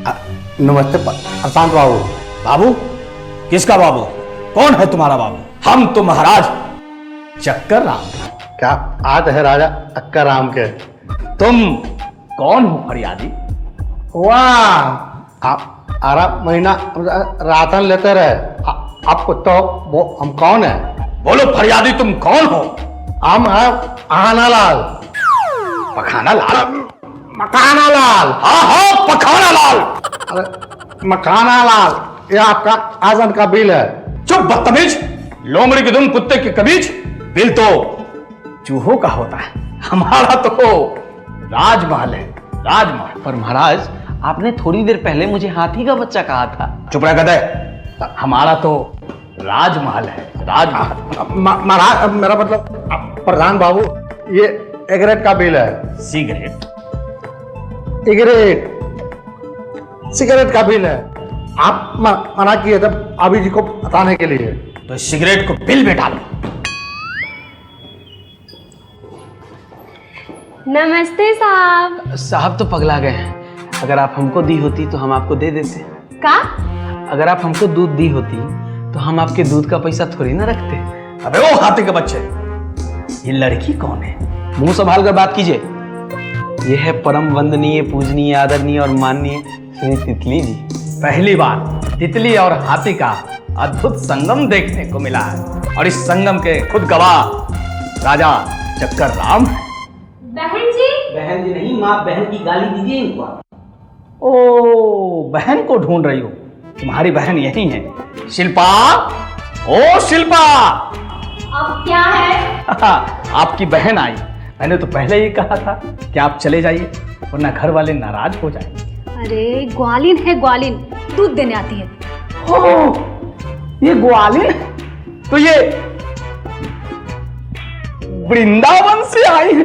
नमस्ते प्रशांत बाबू। बाबू? किसका बाबू? कौन है तुम्हारा बाबू? हम तो महाराज चक्कर राम। क्या आज है राजा चक्कर राम के? तुम कौन हो फरियादी? वाह, आप आरा महीना राशन लेते रहे। आपको तो वो हम कौन है? बोलो फरियादी, तुम कौन हो? हम है आना लाल। पखाना लाल? मकाना लाल। हाँ हाँ, पखाना लाल। अरे मकाना लाल, ये आपका आजन का बिल है। चुप बदतमीज, लोमड़ी की दुम कुत्ते की कमीज। बिल तो चूहों का होता है, हमारा तो राजमहल है, राजमहल। पर महाराज, आपने थोड़ी देर पहले मुझे हाथी का बच्चा कहा था। चुप रह गधे, हमारा तो राजमहल है, राजमहल। महाराज, मेरा मतलब प्रधान बाबू, ये सिगरेट का बिल है। सिगरेट? सिगरेट, सिगरेट का बिल है। आप मना किए थे अभी जी को बताने के लिए। तो सिगरेट को बिल में डालो। नमस्ते साहब। साहब तो पगला गए हैं। अगर आप हमको दी होती तो हम आपको दे देते। का? अगर आप हमको दूध दी होती तो हम आपके दूध का पैसा थोड़ी ना रखते। अबे ओ हाथी के बच्चे, ये लड़की कौन है? मुंह संभाल कर बात कीजिए। यह है परम वंदनीय, पूजनीय, आदरणीय और माननीय श्री तितली जी। पहली बार तितली और हाथी का अद्भुत संगम देखने को मिला है, और इस संगम के खुद गवाह राजा चक्कर राम है। बहन जी? बहन जी नहीं, माँ, बहन की गाली दीजिए इनको। ओ, बहन को ढूंढ रही हो? तुम्हारी बहन यही है, शिल्पा। ओ शिल्पा! अब क्या है? आपकी बहन आई। मैंने तो पहले ही कहा था कि आप चले जाइए, वरना घर वाले नाराज हो जाएंगे। अरे ग्वालिन है, ग्वालिन दूध देने आती है। हो, ये ग्वालिन? तो ये वृंदावन से आई है,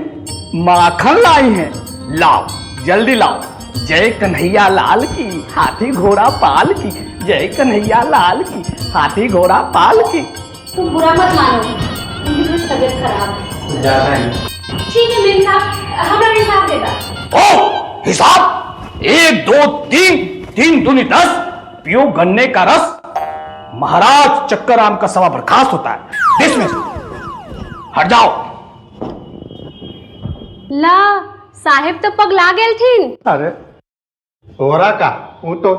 माखन लाई है। लाओ, जल्दी लाओ। जय कन्हैया लाल की, हाथी घोड़ा पाल की। जय कन्हैया लाल की, हाथी घोड़ा पाल की। तुम बुरा मत मानो, उनकी थोड़ी तबीयत खराब है। ज्यादा नहीं। ठीक है मेरे साहब, हमारा हिसाब देगा। ओ हिसाब? 1 2 3, 3 दूनी 10। पियो गन्ने का रस। महाराज चक्कर राम का सभा बर्खास्त होता है। डिसमिस। हट जाओ। ला, साहेब तो पगला गेल थीन। अरे सोरा का वो तो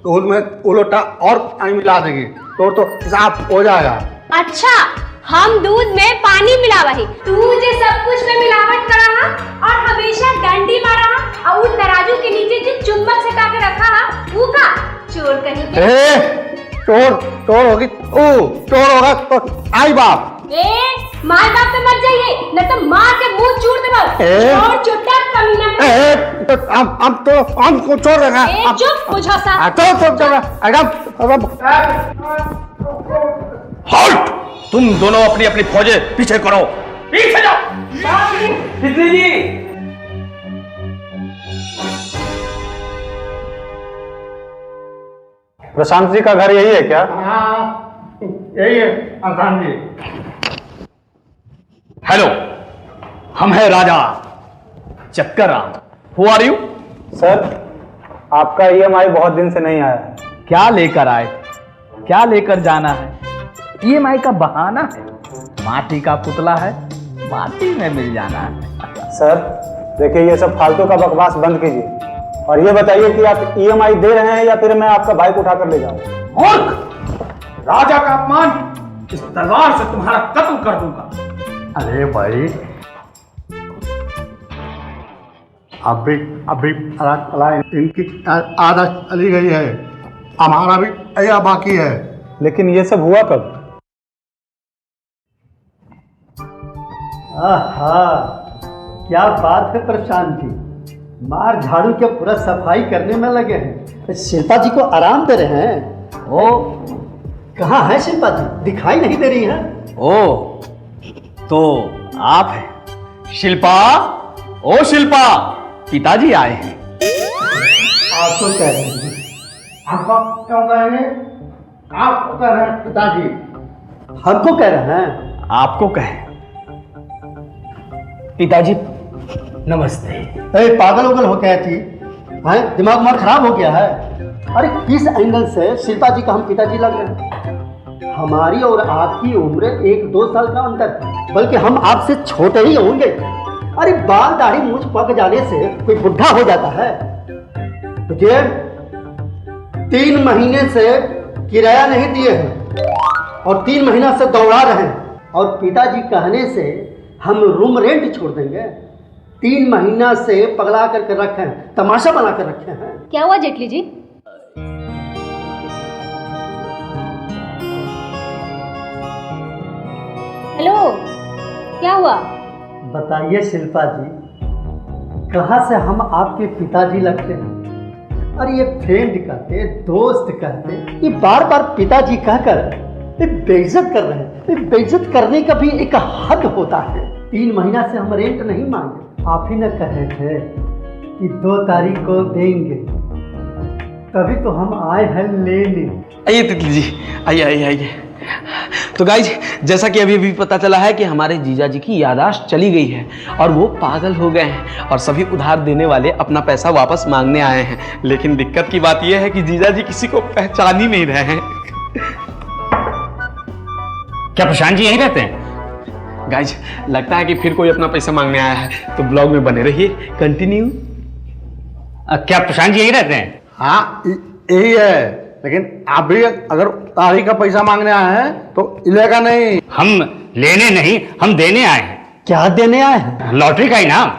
दूध में उलोटा और पानी मिला देगी तो हिसाब हो जाएगा। अच्छा, हम दूध में पानी मिला वही, तू मुझे सब कुछ में मिलावट करा हा और हमेशा डंडी मारा हा, और उस तराजू के नीचे जो चुम्बक सटा के रखा हा, वो का चोर कहीं के। चोर होगी, ओ चोर होगा तो आई बाप। मार बाप पे मत जाइए, न तो मार के मुंह चूर देबो। और छोटा कमीना। तो हम को छोड़ देगा। चुप मुझोसा। एकदम। हॉल्ट! तुम दोनों अपनी अपनी फौजें पीछे करो। पीछे जाओ। तितली जी! प्रशांत जी का घर यही है क्या? हाँ, यही है प्रशांत जी। हेलो, हम हैं राजा चक्कर राम। Who are you? सर, आपका ईएमआई बहुत दिन से नहीं आया है। क्या लेकर आए? क्या लेकर जाना है? ईएमआई का बहाना है। माटी का पुतला है, माटी में मिल जाना है। सर देखिए, ये सब फालतू का बकवास बंद कीजिए और ये बताइए कि आप ईएमआई दे रहे हैं या फिर मैं आपका बाइक उठाकर ले जाऊं। मूर्ख! राजा का अपमान! इस तलवार से तुम्हारा कत्ल कर दूंगा। अरे भाई, अभी इनकी आदत चली गई है, हमारा भी अया बाकी है। लेकिन ये सब हुआ कब? आहा, क्या बात है प्रशांत जी, मार झाड़ू के पूरा सफाई करने में लगे हैं। शिल्पा जी को आराम दे रहे हैं। ओ, कहाँ है शिल्पा जी? दिखाई नहीं दे रही हैं। ओ, तो आप हैं शिल्पा? ओ शिल्पा, पिताजी आए हैं। आपको कह रहे हैं? आपको क्यों कहेंगे? आप कह रहे हैं पिताजी? हमको कह रहे हैं? आपको कहें। पिताजी नमस्ते। पागल उगल हो गया थी, हैं? दिमाग उमाग खराब हो गया है? अरे किस एंगल से शिल्पा जी का हम पिताजी लग रहे हैं? हमारी और आपकी उम्र 1-2 साल का अंतर है, बल्कि हम आपसे छोटे ही होंगे। अरे बाल दाढ़ी मूंछ पक जाने से कोई बुढ़ा हो जाता है? देखिए 3 महीने से किराया नहीं दिए हैं और 3 महीना से दौड़ा रहे हैं, और पिताजी कहने से हम रूम रेंट छोड़ देंगे? 3 महीना से पगला करके रखे हैं, तमाशा बना कर रखे हैं। क्या हुआ जेटली जी? हेलो, क्या हुआ? बताइए शिल्पा जी, कहाँ से हम आपके पिताजी लगते हैं? अरे ये फ्रेंड कहते, दोस्त कहते, ये बार बार पिताजी कहकर ये बेइज्जत कर रहे हैं। ये बेइज्जत करने का भी एक हद होता है। 3 महीना से हम रेंट नहीं मांगे, आप ही न कहे थे कि 2 तारीख को देंगे, तभी तो हम आए हैं लेने। आइए तितली जी, आइए आइए आइए। तो गाइज, जैसा कि अभी अभी पता चला है कि हमारे जीजा जी की याददाश्त चली गई है और वो पागल हो गए हैं और सभी उधार देने वाले अपना पैसा वापस मांगने आए हैं। लेकिन दिक्कत की बात यह है कि जीजा जी किसी को पहचान ही नहीं रहे हैं। क्या प्रशांत जी यहीं रहते हैं? गाइज, लगता है कि फिर कोई अपना पैसा मांगने आया है, तो ब्लॉग में बने रहिए। कंटिन्यू। क्या प्रशांत जी यहीं रहते हैं? हाँ यही है, लेकिन आप भी अगर तारीख का पैसा मांगने आए हैं तो इलेगा नहीं। हम लेने नहीं, हम देने आए हैं। क्या देने आए हैं? लॉटरी का इनाम।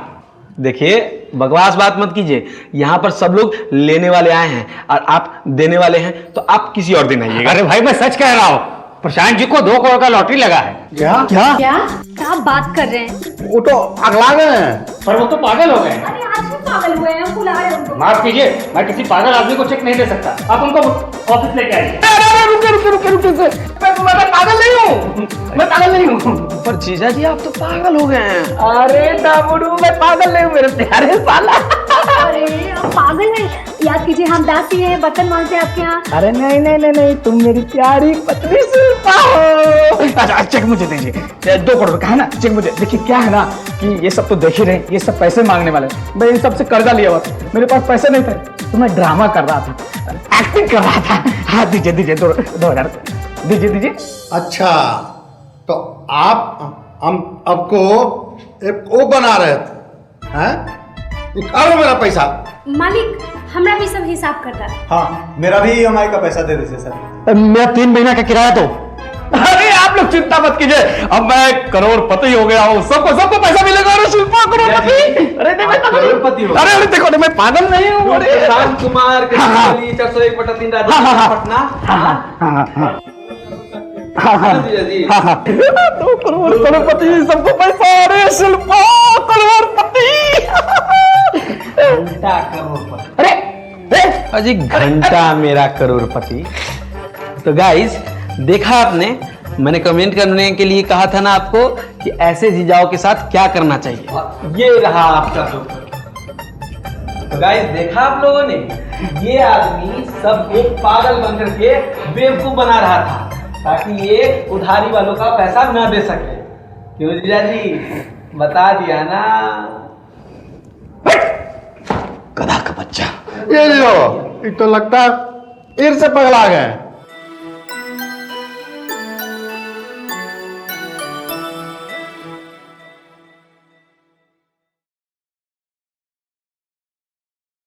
देखिए, बकवास बात मत कीजिए। यहाँ पर सब लोग लेने वाले आए हैं और आप देने वाले हैं, तो आप किसी और दिन आइएगा। अरे भाई, मैं सच कह रहा हूँ, प्रशांत जी को 2 करोड़ का लॉटरी लगा है। क्या? क्या? क्या बात कर रहे हैं? वो तो अगला गए हैं। पर वो तो पागल हो गए। अरे आज भी पागल हुए हैं, हम बुला रहे हैं उनको। माफ कीजिए, मैं किसी पागल आदमी को चेक नहीं दे सकता। आप उनको ऑफिस लेके आइए। मैं पागल नहीं हूँ, मैं पागल नहीं हूँ। पर जीजा जी, आप तो पागल हो गए हैं। अरे दामुडू, मैं पागल नहीं हूँ मेरे प्यारे साला। अरे आप पागल हैं? याद कीजिए, हम दासी हैं, बर्तन मांगते हैं आपके यहाँ। अरे नहीं नहीं नहीं नहीं, तुम मेरी प्यारी पत्नी शिल्पा हो। अच्छा, चेक मुझे दीजिए, 2 करोड़ का है ना, चेक मुझे। देखिए क्या है ना कि ये सब तो देख ही रहे, ये सब पैसे मांगने वाले। मैं इन सबसे कर्जा लिया हुआ था, मेरे पास पैसे नहीं थे, तो मैं ड्रामा कर रहा था, एक्टिंग कर रहा था। हाँ दीजिए दीजिए, 2,000 दीजिए दीजिए। अच्छा, तो आप हम आपको एक वो बना रहे थे हैं? निकालो मेरा पैसा। मालिक, हमरा भी सब हिसाब करता है। हाँ, मेरा भी EMI का पैसा दे दीजिए सर। मेरा 3 महीना का किराया दो। अरे आप लोग चिंता मत कीजिए, अब मैं करोड़पति हो गया हूँ, सबको पैसा मिलेगा। अरे शिल्पा करोड़पति। अरे नहीं, मैं करोड़पति हो। अरे देखो, मैं पागल नहीं हूँ। अरे प्रशांत कुमार, 401/3 राजस्थान, पटना। जीजा जी। 2 करोड़ करोड़पति, सबको पैसा। अरे शिल्पा करोड़पति। अरे अजी, घंटा मेरा करोड़पति। तो गाइस, देखा आपने, मैंने कमेंट करने के लिए कहा था ना आपको कि ऐसे जीजाओं के साथ क्या करना चाहिए। ये रहा आपका तो गाइस, देखा आप लोगों ने, ये आदमी सबको पागल बनकर के बेवकूफ बना रहा था ताकि ये उधारी वालों का पैसा न दे सके। क्यों जीजा जी, बता दिया ना। गधा का बच्चा। ये लो, ये तो लगता है फिर से पगला गए।